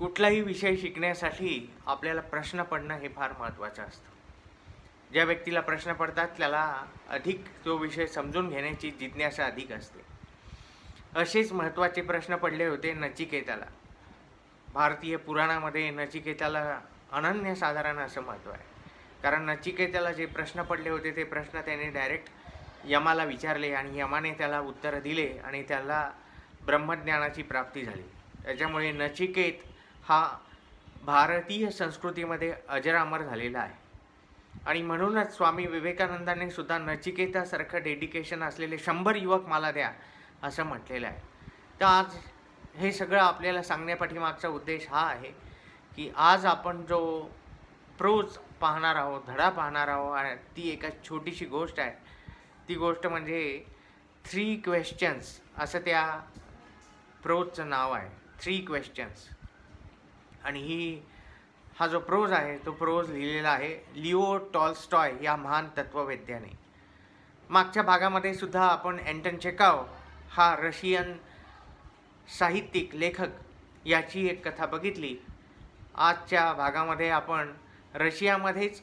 कुठलाही विषय शिकण्यासाठी आपल्याला प्रश्न पडणं हे फार महत्त्वाचं असतं. ज्या व्यक्तीला प्रश्न पडतात त्याला अधिक तो विषय समजून घेण्याची जिज्ञासा अधिक असते. असेच महत्त्वाचे प्रश्न पडले होते नचिकेताला. भारतीय पुराणामध्ये नचिकेताला अनन्यसाधारण असं महत्त्व आहे. कारण नचिकेताला जे प्रश्न पडले होते ते प्रश्न त्याने डायरेक्ट यमाला विचारले आणि यमाने त्याला उत्तरं दिले आणि त्याला ब्रह्मज्ञानाची प्राप्ती झाली. त्याच्यामुळे नचिकेत हा भारतीय संस्कृतीमध्ये अजरामर झालेला आहे. आणि म्हणूनच स्वामी विवेकानंदांनी सुद्धा नचिकेतासारखं डेडिकेशन असलेले 100 युवक मला द्या असं म्हटलेलं आहे. तर आज हे सगळं आपल्याला सांगण्यापाठीमागचा उद्देश हा आहे की आज आपण जो प्रोज पाहणार आहोत, धडा पाहणार आहोत, आणि ती एका छोटीशी गोष्ट आहे. ती गोष्ट म्हणजे 3 क्वेश्चन्स असं त्या प्रोजचं नाव आहे. 3 क्वेश्चन्स. आणि हा जो प्रोज आहे तो प्रोज लिहिलेला आहे लिओ टॉल्स्टॉय या महान तत्ववेत्याने. मागच्या भागामध्ये सुद्धा आपण अँटन चेखोव हा रशियन साहित्यिक लेखक याची एक कथा बघितली. आजच्या भागामध्ये आपण रशियामध्येच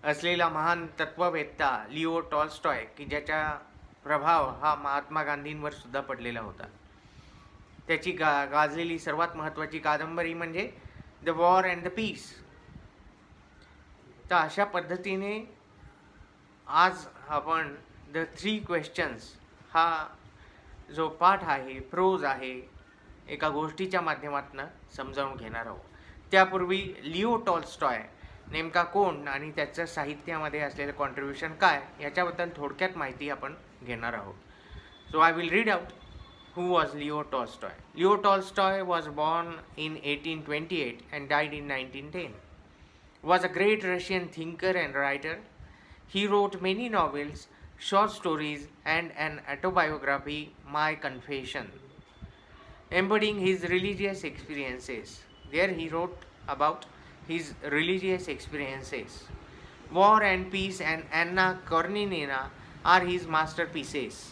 असलेला महान तत्ववेत्ता लिओ टॉल्स्टॉय की ज्याचा प्रभाव हा महात्मा गांधींवर सुद्धा पडलेला होता. त्याची गाजलेली सर्वात महत्त्वाची कादंबरी म्हणजे the war and the peace. तर अशा पद्धतीने आज आपण द 3 क्वेश्चन्स हा जो पाठ आहे, प्रोज आहे, एका गोष्टीच्या माध्यमातून समजावून घेणार आहोत. त्यापूर्वी लिओ टॉल्स्टॉय नेमका कोण आणि त्याचं साहित्यामध्ये असलेलं कॉन्ट्रीब्युशन काय याच्याबद्दल थोडक्यात माहिती आपण घेणार आहोत. So I will read out who was Leo Tolstoy. Leo Tolstoy was born in 1828 and died in 1910. Was a great Russian thinker and writer. He wrote many novels, short stories, and an autobiography, My Confession, embodying his religious experiences. There he wrote about his religious experiences. War and Peace and Anna Karenina are his masterpieces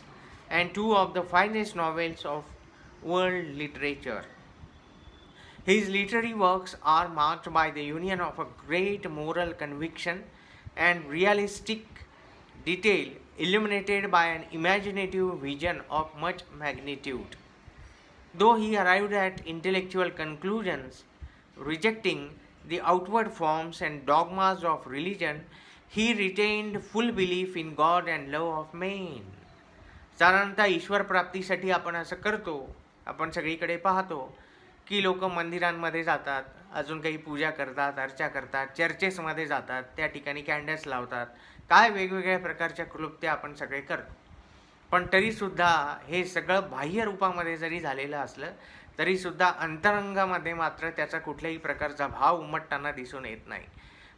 and 2 of the finest novels of world literature. His literary works are marked by the union of a great moral conviction and realistic detail, illuminated by an imaginative vision of much magnitude. Though he arrived at intellectual conclusions, rejecting the outward forms and dogmas of religion, he retained full belief in God and love of man. साधारणतः ईश्वर प्राप्तीसाठी आपण असं करतो. आपण सगळीकडे पाहतो की लोक मंदिरांमध्ये जातात, अजून काही पूजा करतात, अर्चा करतात, चर्चेसमध्ये जातात, त्या ठिकाणी कॅन्डल्स लावतात, काय वेगवेगळ्या प्रकारच्या कृत्य आपण सगळे करतो. पण तरीसुद्धा हे सगळं बाह्य रूपामध्ये जरी झालेलं असलं तरीसुद्धा अंतरंगामध्ये मात्र त्याचा कुठल्याही प्रकारचा भाव उमटताना दिसून येत नाही.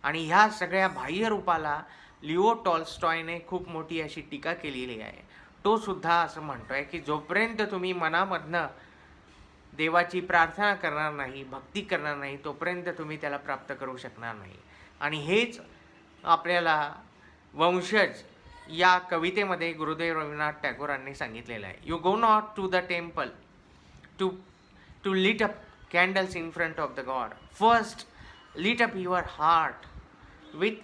आणि ह्या सगळ्या बाह्य रूपाला लिओ टॉल्स्टॉयने खूप मोठी अशी टीका केलेली आहे. तो सुद्धा असं म्हणतोय की जोपर्यंत तुम्ही मनामधनं देवाची प्रार्थना करणार नाही, भक्ती करणार नाही, तोपर्यंत तुम्ही त्याला प्राप्त करू शकणार नाही. आणि हेच आपल्याला वंशज या कवितेमध्ये गुरुदेव रवींद्रनाथ टागोरांनी सांगितलेलं आहे. You go not to the temple to lit up candles in front of the god. First lit up your heart with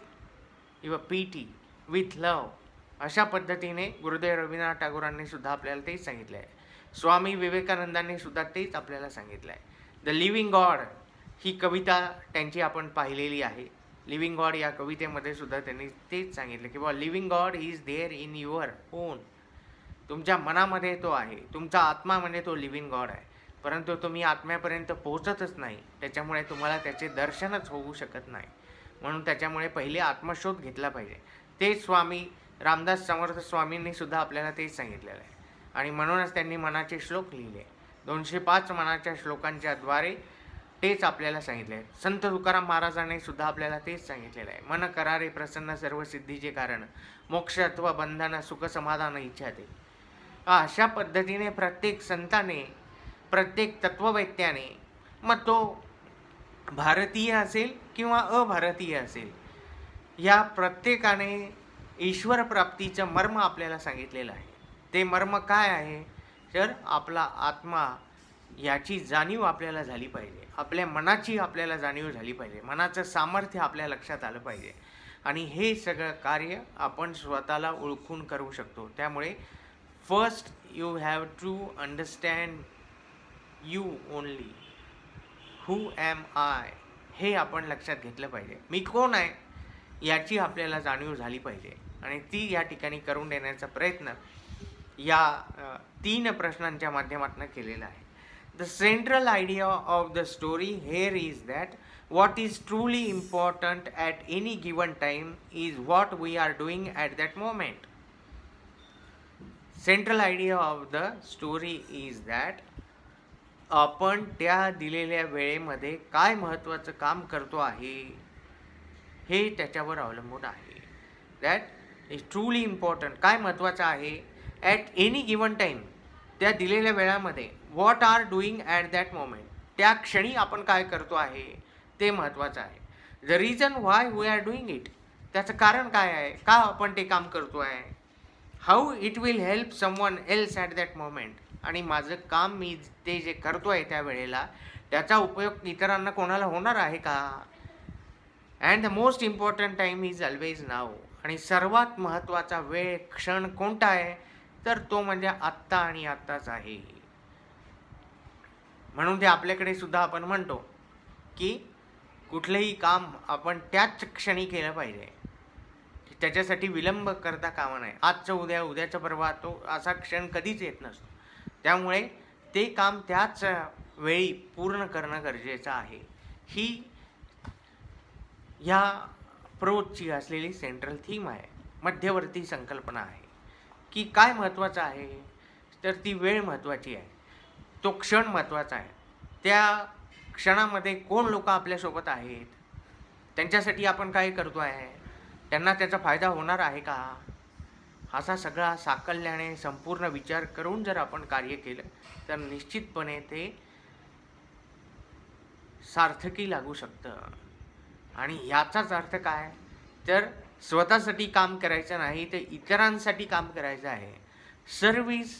your piety, with love. अशा पद्धतीने गुरुदेव रवींद्रनाथ टागोरांनी सुद्धा आपल्याला तेच सांगितलं आहे. स्वामी विवेकानंदांनी सुद्धा तेच आपल्याला सांगितलं आहे. द लिव्हिंग गॉड ही कविता त्यांची आपण पाहिलेली आहे. लिव्हिंग गॉड या कवितेमध्ये सुद्धा त्यांनी तेच सांगितलं की बा living God is there in your own. तुमच्या मनामध्ये तो आहे, तुमचा आत्मा म्हणजे तो लिव्हिंग गॉड आहे, परंतु तुम्ही आत्म्यापर्यंत पोहोचतच नाही. त्याच्यामुळे तुम्हाला त्याचे दर्शनच होऊ शकत नाही. म्हणून त्याच्यामुळे पहिले आत्मशोध घेतला पाहिजे. तेच स्वामी रामदास समर्थ स्वामींनी सुद्धा आपल्याला तेच सांगितलेलं आहे. आणि म्हणूनच त्यांनी मनाचे श्लोक लिहिले. 205 मनाच्या श्लोकांच्या द्वारे तेच आपल्याला सांगितले आहे. संत तुकाराम महाराजांनी सुद्धा आपल्याला तेच सांगितलेलं आहे. मन करारे प्रसन्न सर्व सिद्धीचे कारण, मोक्ष अथवा बंधन सुख समाधान इच्छाते. अशा पद्धतीने प्रत्येक संताने, प्रत्येक तत्ववेत्याने, मग तो भारतीय असेल किंवा अभारतीय असेल, या प्रत्येकाने ईश्वर प्राप्तीचं मर्म आपल्याला सांगितलेलं आहे. ते मर्म काय आहे तर आपला आत्मा याची जाणीव आपल्याला झाली पाहिजे. आपल्या मनाची आपल्याला जाणीव झाली पाहिजे. मनाचं सामर्थ्य आपल्या लक्षात आलं पाहिजे. आणि हे सगळं कार्य आपण स्वतःला ओळखून करू शकतो. त्यामुळे first you have to understand you only. Who am I हे आपण लक्षात घेतलं पाहिजे. मी कोण आहे याची आपल्याला जाणीव झाली पाहिजे. आणि ती या ठिकाणी करून देण्याचा प्रयत्न या 3 प्रश्नांच्या माध्यमातून केलेला आहे. The central idea of the story here is that what is truly important at any given time is what we are doing at that moment. Central idea of the story is that आपण त्या दिलेल्या वेळेमध्ये काय महत्त्वाचं काम करतो आहे हे त्याच्यावर अवलंबून आहे. That is truly important. काय महत्त्वाचं आहे ॲट एनी गिवन टाईम, त्या दिलेल्या वेळामध्ये. What are doing at that moment, त्या क्षणी आपण काय करतो आहे ते महत्त्वाचं आहे. The reason why we are doing it, त्याचं कारण काय आहे, का आपण ते काम करतो आहे. How it will help someone else at that moment, आणि माझं काम मी ते जे करतो आहे त्या वेळेला त्याचा उपयोग इतरांना कोणाला होणार आहे का. And the most important time is always now, आणि सर्वात महत्त्वाचा वेळ क्षण कोणता आहे तर तो म्हणजे आत्ता आणि आत्ताच आहे. म्हणून ते आपल्याकडे सुद्धा आपण म्हणतो की कुठलेही काम आपण त्याच क्षणी केलं पाहिजे. त्याच्यासाठी विलंब करता कामा नये. आजचं उद्या, उद्याचं परवा, तो असा क्षण कधीच येत नसतो. त्यामुळे ते काम त्याच वेळी पूर्ण करणं गरजेचं आहे. ही ह्या अप्रोचची असलेली सेंट्रल थीम आहे, मध्यवर्ती संकल्पना आहे. की काय महत्त्वाचं आहे तर ती वेळ महत्त्वाची आहे, तो क्षण महत्त्वाचा आहे. त्या क्षणामध्ये कोण लोक आपल्यासोबत आहेत, त्यांच्यासाठी आपण काय करतो आहे, त्यांना त्याचा फायदा होणार आहे का, असा सगळा साकल्याने संपूर्ण विचार करून जर आपण कार्य केलं तर निश्चितपणे ते सार्थकी लागू शकतं. आणि याचाच अर्थ काय तर स्वतःसाठी काम करायचं नाही तर इतरांसाठी काम करायचं आहे. Service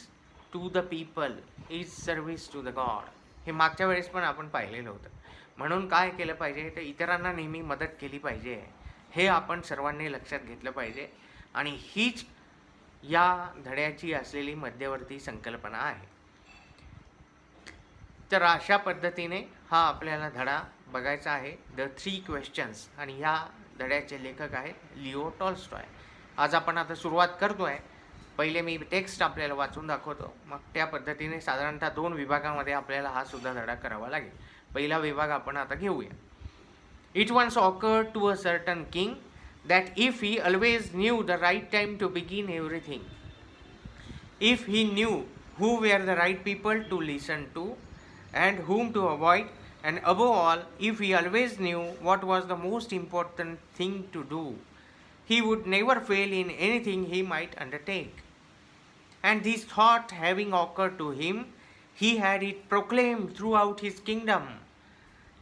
to the people is service to the God, हे मागच्या वेळेस पण आपण पाहिलेलं होतं. म्हणून काय केलं पाहिजे तर इतरांना नेहमी मदत केली पाहिजे, हे आपण सर्वांनी लक्षात घेतलं पाहिजे. आणि हीच या धड्याची असलेली मध्यवर्ती संकल्पना आहे. तर अशा पद्धतीने हा आपल्याला धडा बघायचा आहे, द 3 क्वेश्चन्स. आणि ह्या धड्याचे लेखक आहेत लिओ टॉल्स्टॉय. आज आपण आता सुरुवात करतो आहे. पहिले मी टेक्स्ट आपल्याला वाचून दाखवतो, मग त्या पद्धतीने साधारणतः 2 विभागामध्ये आपल्याला हा सुद्धा धडा करावा लागेल. पहिला विभाग आपण आता घेऊया. It once occurred to a certain king that if he always knew the right time to begin everything, if he knew who were the right people to listen to and whom to avoid, and above all, if he always knew what was the most important thing to do, he would never fail in anything he might undertake. And this thought having occurred to him, he had it proclaimed throughout his kingdom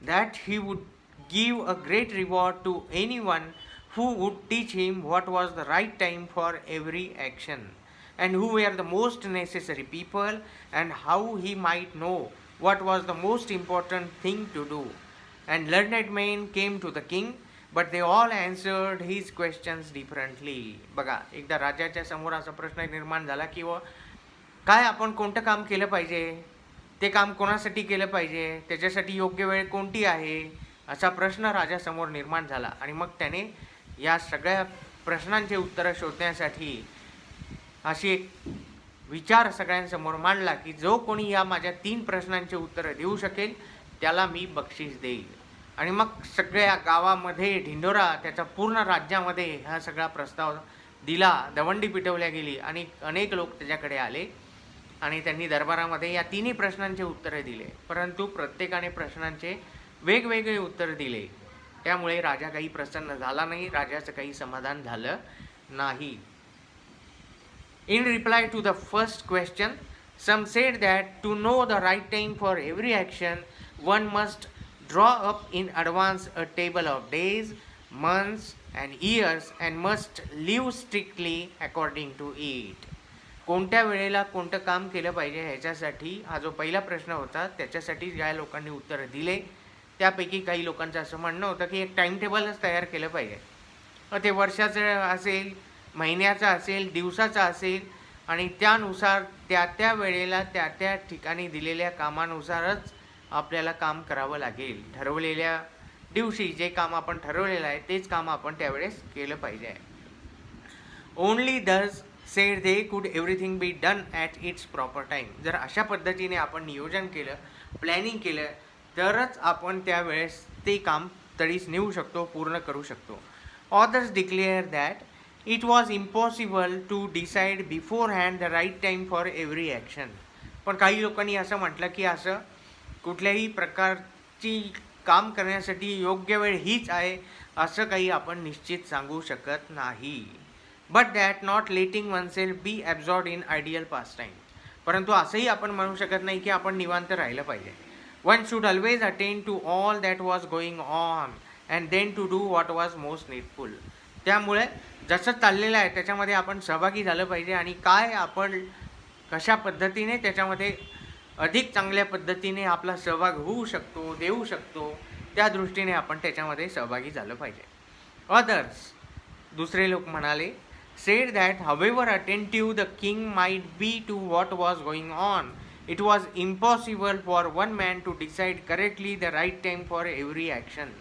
that he would give a great reward to anyone who would teach him what was the right time for every action, and who were the most necessary people, and how he might know what was the most important thing to do. And learned men came to the king, but they all answered his questions differently. बघा, एकदा राजाच्या समोर असा प्रश्न निर्माण झाला की काय आपण कोणतं काम केलं पाहिजे, ते काम कोणासाठी केलं पाहिजे, त्याच्यासाठी योग्य वेळ कोणती आहे, असा प्रश्न राजासमोर निर्माण झाला. आणि मग त्याने या सगळ्या प्रश्नांचे उत्तरं शोधण्यासाठी अशी एक विचार सगळ्यांसमोर मांडला की जो कोणी या माझ्या 3 प्रश्नांचे उत्तरं देऊ शकेल त्याला मी बक्षीस देईल. आणि मग सगळ्या गावामध्ये ढिंडोरा, त्याचा पूर्ण राज्यामध्ये हा सगळा प्रस्ताव दिला, दवंडी पिटवल्या गेली आणि अनेक लोक त्याच्याकडे आले आणि त्यांनी दरबारामध्ये या 3ही प्रश्नांचे उत्तरं दिले. परंतु प्रत्येकाने प्रश्नांचे वेगवेगळे उत्तर दिले. त्यामुळे राजा काही प्रसन्न झाला नाही, राजाचं काही समाधान झालं नाही. In reply to the first question, some said that to know the right time for every action, one must draw up in advance a table of days, months, and years, and must live strictly according to it. कोणत्या वेळेला कोणतं काम केलं पाहिजे ह्याच्यासाठी हा जो पहिला प्रश्न होता त्याच्यासाठी ज्या लोकांनी उत्तर दिले त्यापैकी काही लोकांचं असं म्हणणं होतं की एक टाईम टेबलच तयार केलं पाहिजे. मग ते वर्षाचं असेल, महिन्याचं असेल, दिवसाचं असेल आणि त्यानुसार त्या वेळेला त्या ठिकाणी दिलेल्या कामानुसारच आपल्याला काम करावं लागेल. ठरवलेल्या दिवशी जे काम आपण ठरवलेलं आहे तेच काम आपण त्यावेळेस केलं पाहिजे. ओनली दस said they could everything be done at its proper time. जर अशा पद्धतीने आपण नियोजन केलं, प्लॅनिंग केलं तरच आपण त्यावेळेस ते काम तडीस नेऊ शकतो, पूर्ण करू शकतो. Authors declare that it was impossible to decide beforehand the right time for every action. पण काही लोकांनी असं म्हटलं की असं कुठल्याही प्रकारची काम करण्यासाठी योग्य वेळ हीच आहे असं काही आपण निश्चित सांगू शकत नाही. But that not letting oneself be absorbed in ideal pass time. परंतु असंही आपण म्हणू शकत नाही की आपण निवांत राहिलं पाहिजे. One should always attend to all that was going on and then to do what was most needful. त्यामुळे जसं चाललेलं आहे त्याच्यामध्ये आपण सहभागी झालं पाहिजे आणि काय आपण कशा पद्धतीने त्याच्यामध्ये अधिक चांगल्या पद्धतीने आपला सहभाग होऊ शकतो, देऊ शकतो, त्या दृष्टीने आपण त्याच्यामध्ये सहभागी झालं पाहिजे. अदर्स, दुसरे लोक म्हणाले, said that however attentive the king might be to what was going on, it was impossible for one man to decide correctly the right time for every action.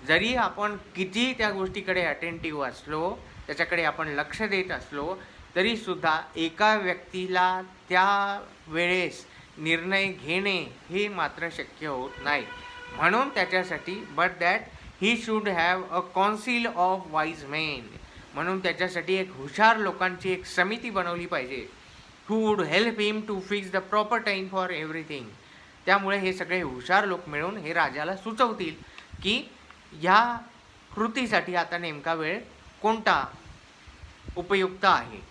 जरी आपण किती त्या गोष्टीकडे अटेंटिव्ह असलो, त्याच्याकडे आपण लक्ष देत असलो तरीसुद्धा एका व्यक्तीला त्या वेळेस निर्णय घेणे हे मात्र शक्य होत नाही. म्हणून त्याच्यासाठी but that he should have a council of wise men. म्हणून त्याच्यासाठी एक हुशार लोकांची एक समिती बनवली पाहिजे. Who would help him to fix the proper time for everything. त्यामुळे हे सगळे हुशार लोक मिळून हे राजाला सुचवतील की ह्या कृतीसाठी आता नेमका वेळ कोणता उपयुक्त आहे.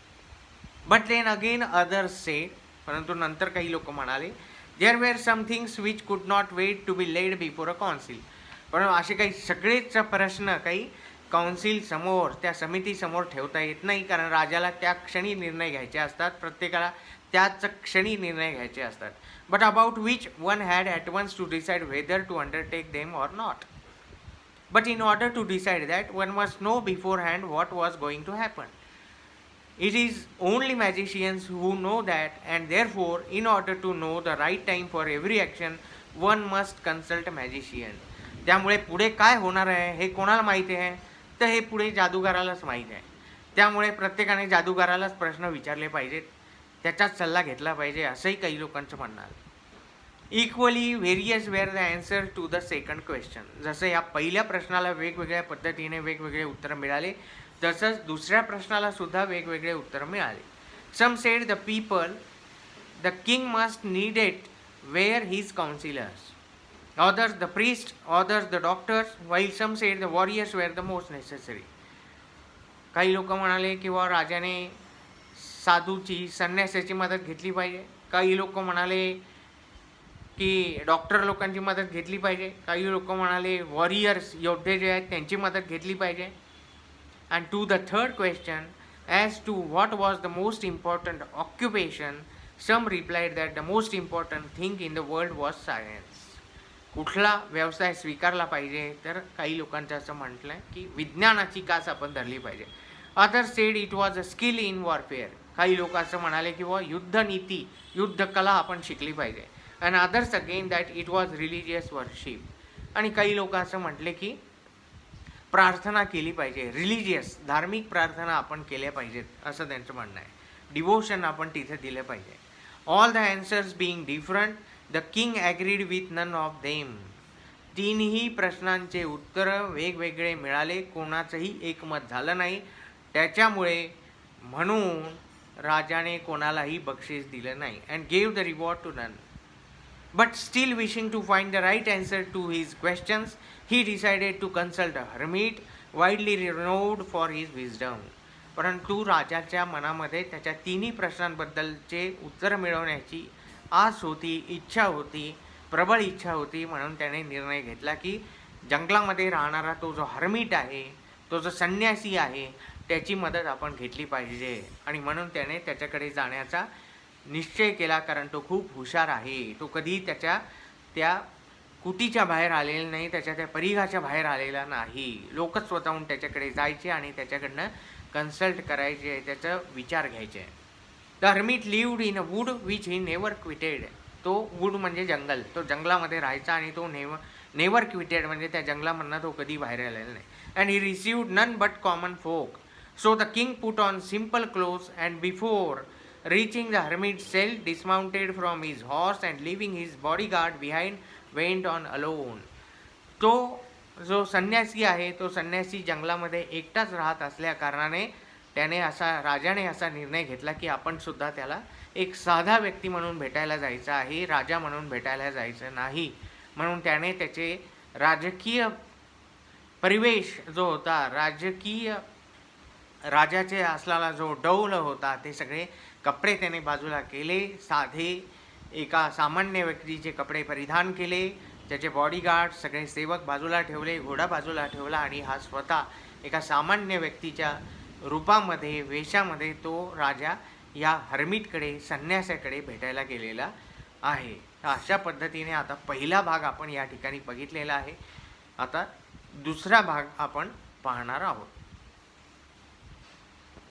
But then again others said, परंतु नंतर काही लोक म्हणाले, there were some things which could not wait to be laid before a council. पण असे काही सगळेच प्रश्न काही काउन्सिल समोर, त्या समितीसमोर ठेवता येत नाही, कारण राजाला त्या क्षणी निर्णय घ्यायचे असतात, प्रत्येकाला त्याच क्षणी निर्णय घ्यायचे असतात. But about which one had at once to decide whether to undertake them or not. But in order to decide that one must know beforehand what was going to happen. It is only magicians who know that, and therefore, in order to know the right time for every action, one must consult a magician. त्यामुळे पुढे काय होणार आहे हे कोणाला माहिती आहे, तर हे पुढे जादूगारालाच माहीत आहे. त्यामुळे प्रत्येकाने जादूगारालाच प्रश्न विचारले पाहिजेत, त्याचाच सल्ला घेतला पाहिजे, असंही काही लोकांचं म्हणणं आहे. Equally various were the answer to the second question. जसं या पहिल्या प्रश्नाला वेगवेगळ्या पद्धतीने वेगवेगळे उत्तर मिळाले, तसंच दुसऱ्या प्रश्नाला सुद्धा वेगवेगळे उत्तर मिळाले. Some said the people the king must need it where his councillors, others the priest, others the doctors, while some said the warriors were the most necessary. काही लोक म्हणाले किंवा राजाने साधूची, संन्यासाची मदत घेतली पाहिजे. काही लोक म्हणाले की डॉक्टर लोकांची मदत घेतली पाहिजे. काही लोक म्हणाले वॉरियर्स, योद्धे जे आहेत त्यांची मदत घेतली पाहिजे. And to the third question as to what was the most important occupation, some replied that the most important thing in the world was science. कुठला व्यवसाय स्वीकारला पाहिजे, तर काही लोकांचं असं म्हटलं आहे की विज्ञानाची कास आपण धरली पाहिजे. Other sed it was a skill in warfare. काही लोक असं म्हणाले की युद्धनीती, युद्धकला आपण शिकली पाहिजे. And others again that it was religious worship. आणि काही लोक असं म्हटले की प्रार्थना केली पाहिजे, रिलिजियस, धार्मिक प्रार्थना आपण केल्या पाहिजेत असं त्यांचं म्हणणं आहे. डिवोशन आपण तिथे दिलं पाहिजे. All the answers being different, the king agreed with none of them. तीनही प्रश्नांचे उत्तरं वेगवेगळे मिळाले, कोणाचंही एकमत झालं नाही. त्याच्यामुळे म्हणून राजाने कोणालाही बक्षीस दिलं नाही. And gave the reward to none. But still wishing to find the right answer to his questions, he decided to consult a hermit widely renowned for his wisdom. परंतु राजाच्या मनामध्ये त्याच्या तिन्ही प्रश्नांबद्दलचे उत्तर मिळवण्याची आस होती, इच्छा होती, प्रबळ इच्छा होती. म्हणून त्याने निर्णय घेतला की जंगलामध्ये राहणारा तो जो हर्मिट आहे, तो जो संन्यासी आहे, त्याची मदत आपण घेतली पाहिजे आणि म्हणून त्याने त्याच्याकडे जाण्याचा निश्चय केला, कारण तो खूप हुशार आहे. तो कधी त्या कुटीच्या बाहेर आलेला नाही, त्या परिघाच्या बाहेर आलेला नाही. लोकच स्वतःहून त्याच्याकडे जायचे आणि त्याच्याकडनं कन्सल्ट करायचे, त्याचा विचार घ्यायचे. The hermit lived in a wood which he never quitted. तो वूड म्हणजे जंगल, तो जंगलामध्ये राहायचा आणि तो नेवर क्विटेड म्हणजे त्या जंगलामधनं तो कधी बाहेर आलेला नाही. And he received none but common folk. So the king put on simple clothes and before reaching the hermit's cell, dismounted from his horse and leaving his bodyguard behind, went on alone. तो जो संन्यासी आहे, तो संन्यासी जंगलामध्ये एकटाच राहत असल्या कारणाने राजाने असा निर्णय घेतला की आपण सुद्धा त्याला एक साधा व्यक्ती म्हणून भेटायला जायचं आहे, राजा म्हणून भेटायला जायचं नाही. म्हणून त्याने त्याचे राजकीय परिवेश जो होता, राजाचे असलेला जो डौल होता, ते सगळे कपडे त्याने बाजूला केले. साधे एका सामान्य व्यक्तीचे कपडे परिधान केले. त्याचे बॉडीगार्ड सगळे सेवक बाजूला ठेवले, घोडा बाजूला ठेवला आणि हा स्वतः एका सामान्य व्यक्तीच्या रूपामध्ये, वेशामध्ये तो राजा या हर्मिटकडे, संन्यासाकडे भेटायला गेलेला आहे. तर अशा पद्धतीने आता पहिला भाग आपण या ठिकाणी बघितलेला आहे. आता दुसरा भाग आपण पाहणार आहोत.